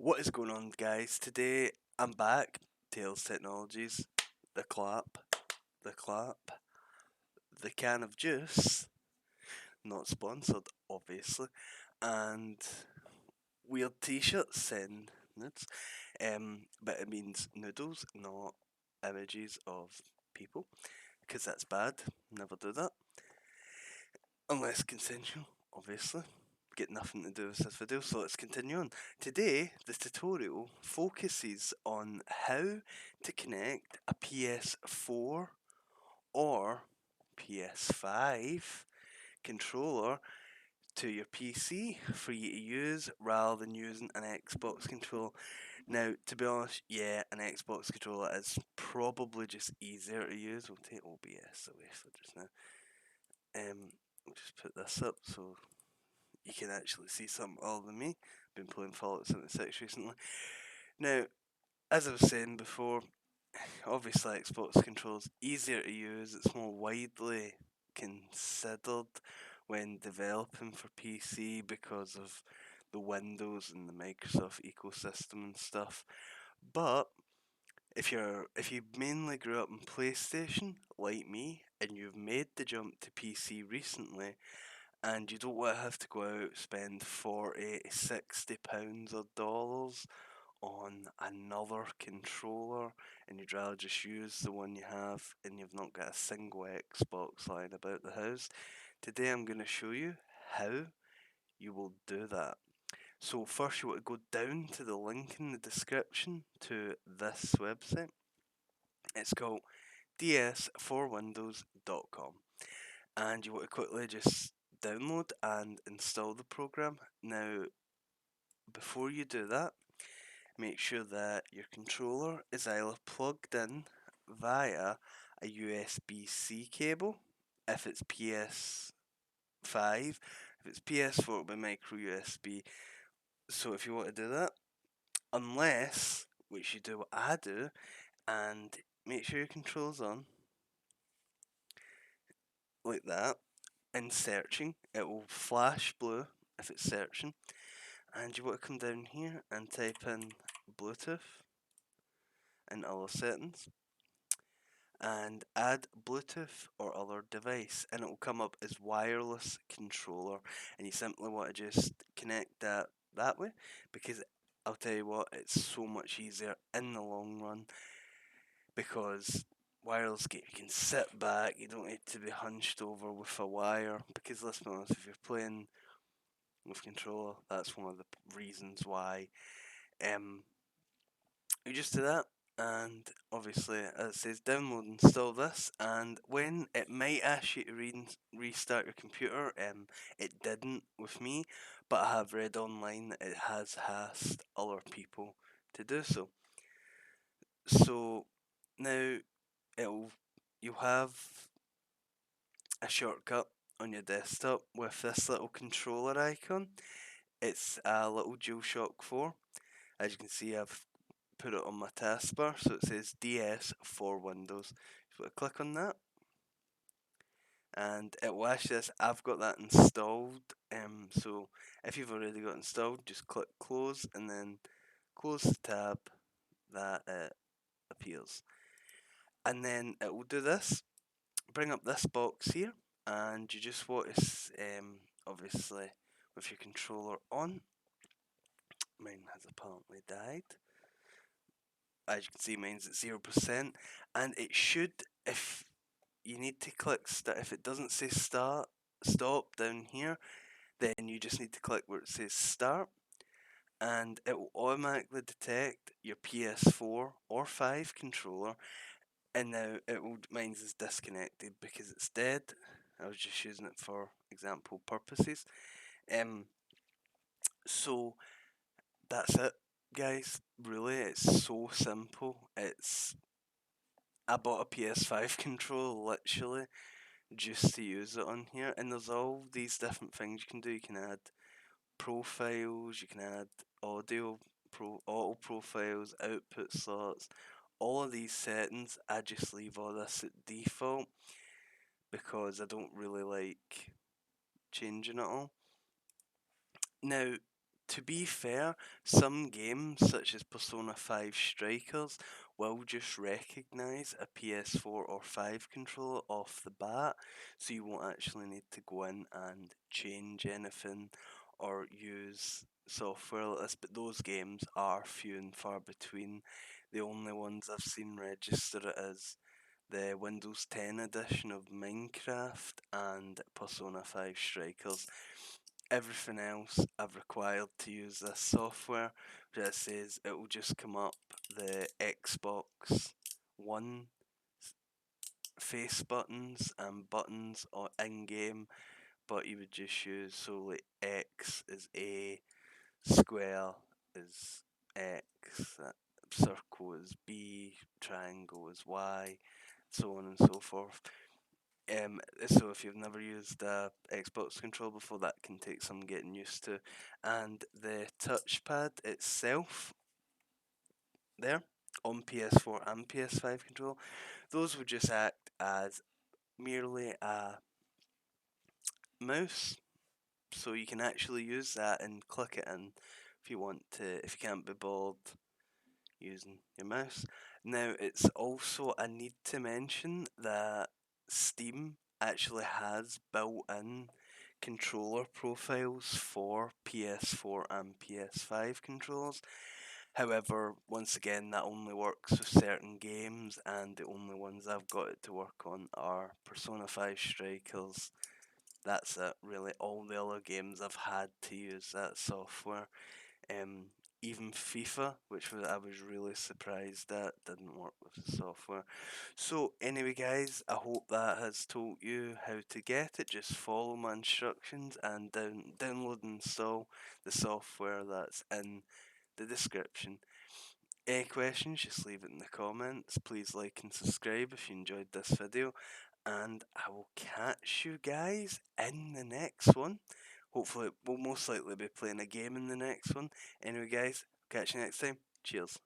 What is going on, guys? Today I'm back. Tails Technologies, the clap, the clap, the can of juice, not sponsored, obviously, and weird t-shirts send nudes. But it means noodles, not images of people, because that's bad. Never do that. Unless consensual, obviously. Get nothing to do with this video, so let's continue on. Today, the tutorial focuses on how to connect a PS4 or PS5 controller to your PC for you to use rather than using an Xbox controller. Now, to be honest, yeah, an Xbox controller is probably just easier to use. We'll take OBS away for just now. We'll just put this up so you can actually see some other than me. Been playing Fallout 76 recently. Now, as I was saying before, obviously Xbox controls easier to use. It's more widely considered when developing for PC because of the Windows and the Microsoft ecosystem and stuff. But if you mainly grew up in PlayStation like me and you've made the jump to PC recently, and you don't want to have to go out spend 40 to 60 pounds or dollars on another controller, and you'd rather just use the one you have and you've not got a single Xbox lying about the house. Today I'm going to show you how you will do that. So first you want to go down to the link in the description to this website. It's called ds4windows.com, and you want to quickly just download and install the program. Now, before you do that, make sure that your controller is either plugged in via a USB-C cable, if it's PS5, if it's PS4 it'll be micro USB. So if you want to do that, unless, which you do what I do, and make sure your control's on, like that, in searching, it will flash blue if it's searching, and you want to come down here and type in Bluetooth in other settings and add Bluetooth or other device, and it will come up as wireless controller, and you simply want to just connect that way, because I'll tell you what, it's so much easier in the long run, because wireless game, you can sit back, you don't need to be hunched over with a wire, because let's be honest, if you're playing with controller, that's one of the reasons why. You just do that, and obviously, as it says, download and install this, and when it might ask you to restart your computer, it didn't with me, but I have read online that it has asked other people to do so. So now you'll have a shortcut on your desktop with this little controller icon. It's a little DualShock 4. As you can see, I've put it on my taskbar, so it says DS4 Windows. So I click on that, and it will ask this. I've got that installed, so if you've already got it installed, just click close and then close the tab that it appears. And then it will do this, bring up this box here, and you just want to, obviously, with your controller on. Mine has apparently died. As you can see, mine's at 0%, and it should, if you need to click start, if it doesn't say stop down here, then you just need to click where it says start, and it will automatically detect your PS4 or 5 controller, and now mine's is disconnected because it's dead. I was just using it for example purposes. So that's it, guys. Really, it's so simple. I bought a PS5 controller literally just to use it on here, and there's all these different things you can do. You can add profiles, you can add auto profiles, output slots, all of these settings. I just leave all this at default because I don't really like changing it all. Now, To be fair, some games, such as Persona 5 Strikers, will just recognise a PS4 or 5 controller off the bat, so you won't actually need to go in and change anything or use software like this. But those games are few and far between. The only ones I've seen register it as the Windows 10 edition of Minecraft and Persona 5 Strikers. Everything else I've required to use this software, which it says it will just come up the Xbox One face buttons and buttons or in game, but you would just use solely X is A, square is X, circle is B, triangle is Y, so on and so forth. So if you've never used a Xbox controller before, that can take some getting used to. And the touchpad itself, there, on PS4 and PS5 control, those would just act as merely a mouse. So you can actually use that and click it in if you want to, if you can't be bothered using your mouse. Now, it's also a need to mention that Steam actually has built-in controller profiles for PS4 and PS5 controllers. However, once again, that only works with certain games, and the only ones I've got it to work on are Persona 5 Strikers. That's it, really. All the other games I've had to use that software. Um, Even FIFA, I was really surprised at, didn't work with the software. So anyway, guys, I hope that has told you how to get it. Just follow my instructions and download and install the software that's in the description. Any questions, just leave it in the comments. Please like and subscribe if you enjoyed this video. And I will catch you guys in the next one. Hopefully, we'll most likely be playing a game in the next one. Anyway, guys, catch you next time. Cheers.